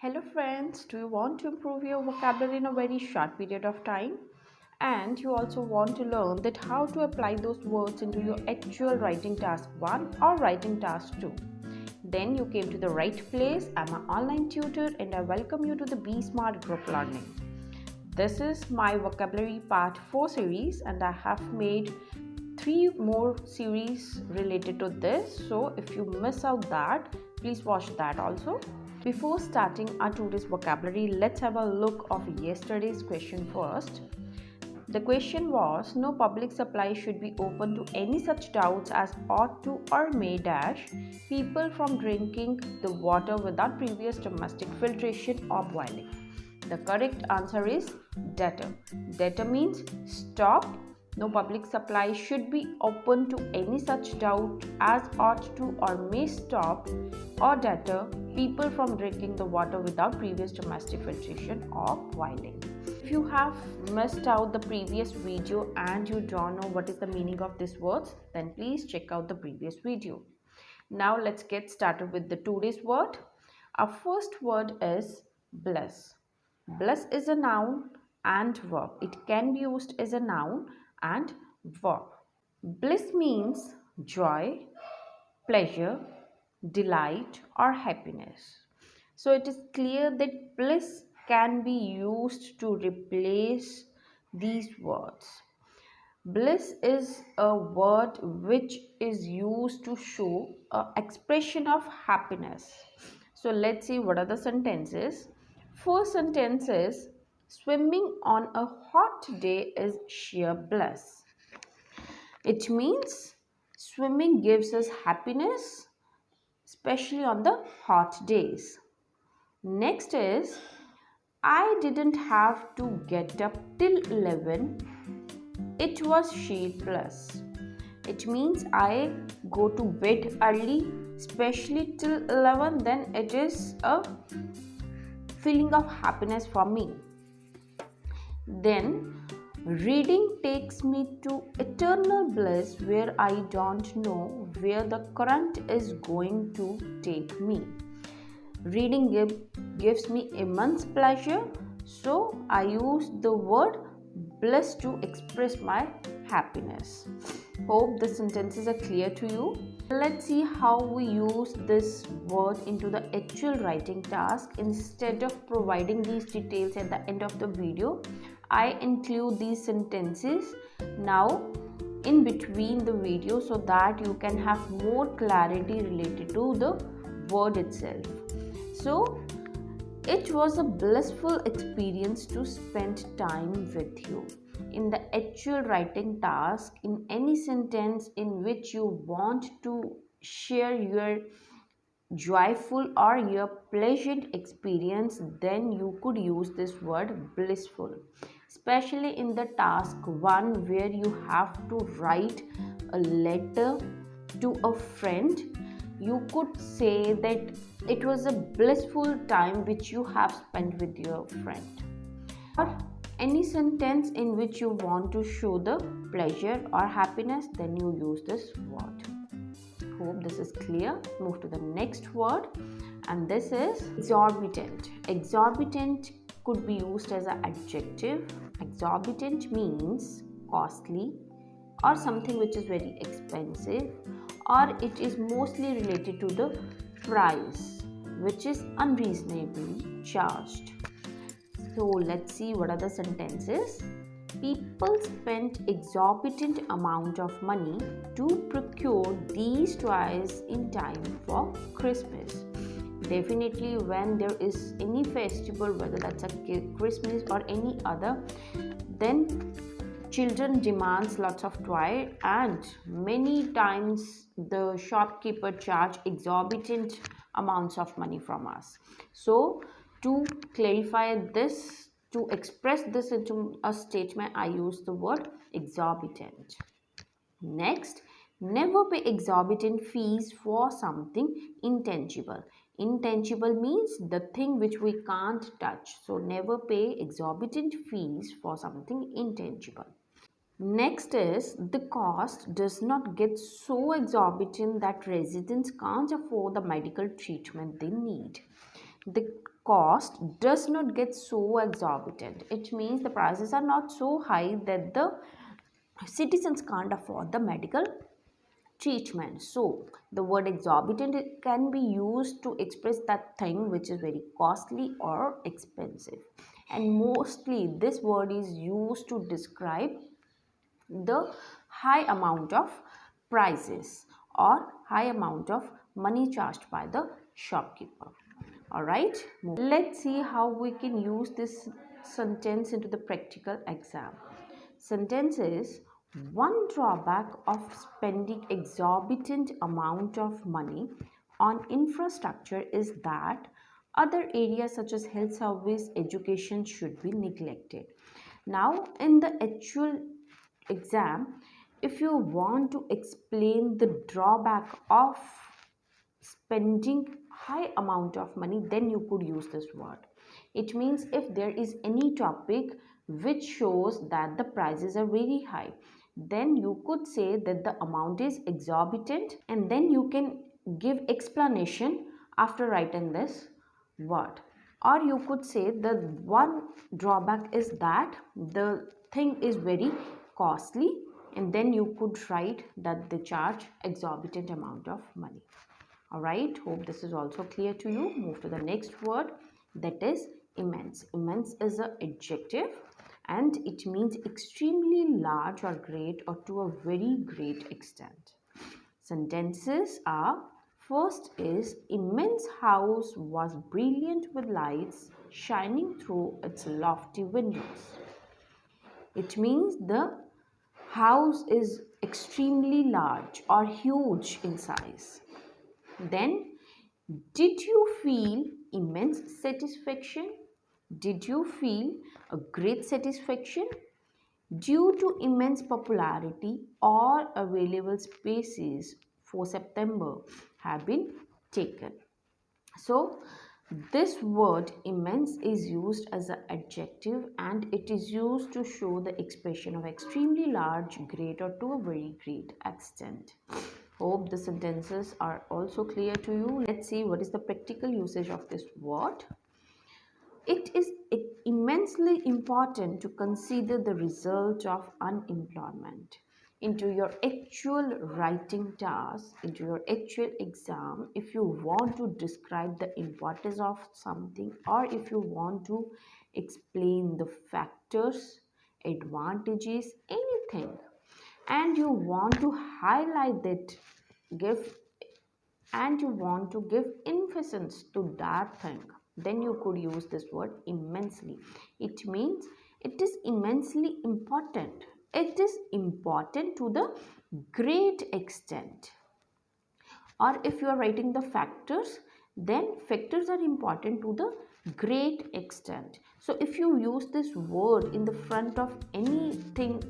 Hello friends, do you want to improve your vocabulary in a very short period of time? And you also want to learn that how to apply those words into your actual writing task 1 or writing task 2. Then you came to the right place. I'm an online tutor and I welcome you to the Be Smart Group Learning. This is my vocabulary part 4 series and I have made 3 more series related to this. So if you miss out that, please watch that also. Before starting our today's vocabulary, let's have a look of yesterday's question first. The question was, no public supply should be open to any such doubts as ought to or may dash people from drinking the water without previous domestic filtration or boiling. The correct answer is deter. Deter means stop. No public supply should be open to any such doubt as ought to or may stop or deter people from drinking the water without previous domestic filtration or boiling. If you have missed out the previous video and you don't know what is the meaning of these words, then please check out the previous video. Now let's get started with the today's word. Our first word is bliss. Bliss is a noun and verb. It can be used as a noun and verb. Bliss means joy, pleasure, delight, or happiness. So it is clear that bliss can be used to replace these words. Bliss is a word which is used to show an expression of happiness. So let's see what are the sentences. First sentence is, swimming on a hot day is sheer bliss. It means swimming gives us happiness, especially on the hot days. Next is, I didn't have to get up till 11. It was sheer bliss. It means I go to bed early, especially till 11, then it is a feeling of happiness for me. Then reading takes me to eternal bliss where I don't know where the current is going to take me. Reading gives me immense pleasure, so I use the word bliss to express my happiness. Hope the sentences are clear to you. Let's see how we use this word into the actual writing task. Instead of providing these details at the end of the video, I include these sentences now in between the video so that you can have more clarity related to the word itself. So, it was a blissful experience to spend time with you. In the actual writing task, in any sentence in which you want to share your joyful or your pleasant experience, then you could use this word blissful. Especially in the task 1 where you have to write a letter to a friend, you could say that it was a blissful time which you have spent with your friend. Or any sentence in which you want to show the pleasure or happiness, then you use this word. Hope this is clear. Move to the next word, and this is exorbitant. Exorbitant could be used as an adjective. Exorbitant means costly or something which is very expensive, or it is mostly related to the price which is unreasonably charged. So let's see what are the sentences. People spent exorbitant amount of money to procure these toys in time for Christmas. Definitely when there is any festival, whether that's a Christmas or any other, then children demands lots of toy, and many times the shopkeeper charge exorbitant amounts of money from us. So to clarify this, to express this into a statement, I use the word exorbitant. Next, never pay exorbitant fees for something intangible. Intangible means the thing which we can't touch. So never pay exorbitant fees for something intangible. Next is, the cost does not get so exorbitant that residents can't afford the medical treatment they need. The cost does not get so exorbitant. It means the prices are not so high that the citizens can't afford the medical treatment. So the word exorbitant can be used to express that thing which is very costly or expensive, and mostly this word is used to describe the high amount of prices or high amount of money charged by the shopkeeper. All right, let's see how we can use this sentence into the practical exam. Sentence is: one drawback of spending exorbitant amount of money on infrastructure is that other areas such as health service, education should be neglected. Now in the actual exam, if you want to explain the drawback of spending high amount of money, then you could use this word. It means if there is any topic which shows that the prices are very high, then you could say that the amount is exorbitant, and then you can give explanation after writing this word. Or you could say the one drawback is that the thing is very costly, and then you could write that they charge exorbitant amount of money. All right, hope this is also clear to you. Move to the next word, that is immense. Immense is an adjective and it means extremely large or great or to a very great extent. Sentences are: first is, immense house was brilliant with lights shining through its lofty windows. It means the house is extremely large or huge in size. Then, did you feel immense satisfaction? Did you feel a great satisfaction? Due to immense popularity, all available spaces for September have been taken. So, this word immense is used as an adjective and it is used to show the expression of extremely large, great, or to a very great extent. Hope the sentences are also clear to you. Let's see what is the practical usage of this word. It is immensely important to consider the result of unemployment into your actual writing task, into your actual exam. If you want to describe the importance of something, or if you want to explain the factors, advantages, anything, and you want to highlight it, you want to give emphasis to that thing, then you could use this word immensely. It means it is immensely important. It is important to the great extent. Or if you are writing the factors, then factors are important to the great extent. So if you use this word in the front of anything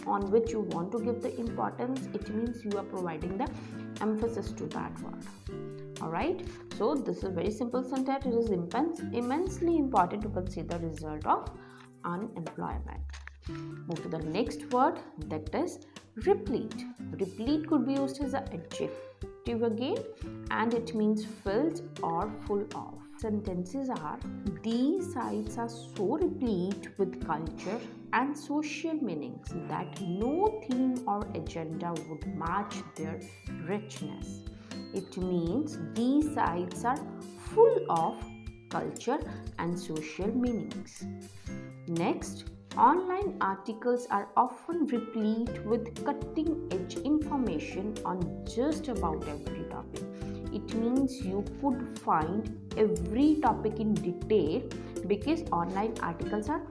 on which you want to give the importance, it means you are providing the emphasis to that word. All right, so this is a very simple sentence. It is immensely important to consider the result of unemployment. Move to the next word, that is replete. Replete could be used as an adjective again, and it means filled or full of. Sentences are: these sites are so replete with culture and social meanings that no theme or agenda would match their richness. It means these sites are full of culture and social meanings. Next, online articles are often replete with cutting-edge information on just about every topic. It means you could find every topic in detail because online articles are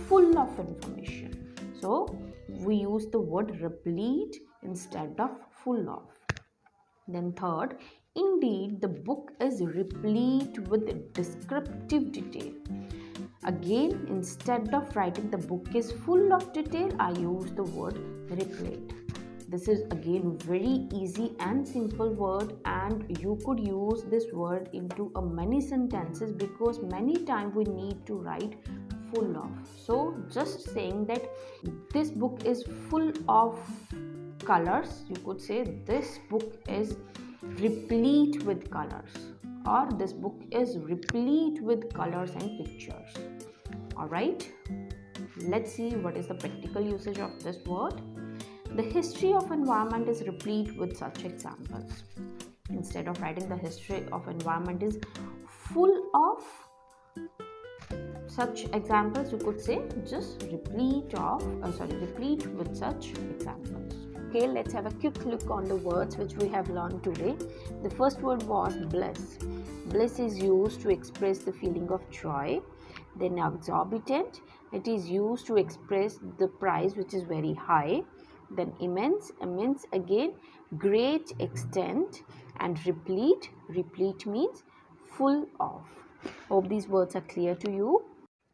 full of information. So, we use the word replete instead of full of. Then third, indeed, the book is replete with descriptive detail. Again, instead of writing the book is full of detail, I use the word replete. This is again very easy and simple word, and you could use this word into a many sentences because many times we need to write full of. So just saying that this book is full of colors, you could say this book is replete with colors. or this book is replete with colors and pictures. Alright, let's see what is the practical usage of this word. The history of environment is replete with such examples. Instead of writing the history of environment is full of such examples, you could say just replete with such examples. Okay, let's have a quick look on the words which we have learned today. The first word was bliss. Bliss is used to express the feeling of joy. Then exorbitant, it is used to express the price which is very high. Then immense again, great extent. And replete means full of. Hope these words are clear to you.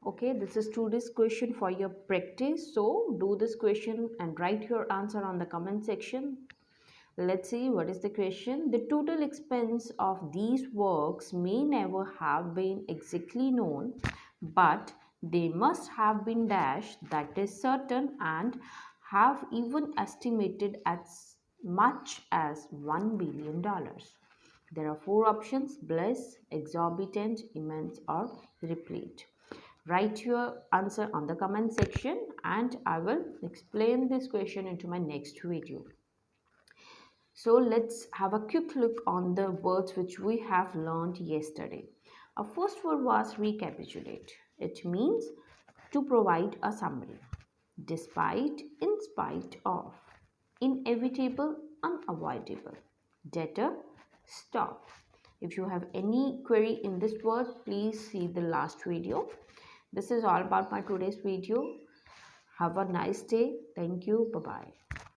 Okay, this is today's question for your practice. So do this question and write your answer on the comment section. Let's see what is the question. The total expense of these works may never have been exactly known, but they must have been dashed, that is certain, and have even estimated as much as $1 billion. There are 4 options: bliss, exorbitant, immense, or replete. Write your answer on the comment section and I will explain this question into my next video. So let's have a quick look on the words which we have learned yesterday. Our first word was recapitulate. It means to provide a summary. Despite, in spite of, inevitable, unavoidable, debtor, stop. If you have any query in this word, please see the last video. This is all about my today's video. Have a nice day. Thank you. Bye-bye.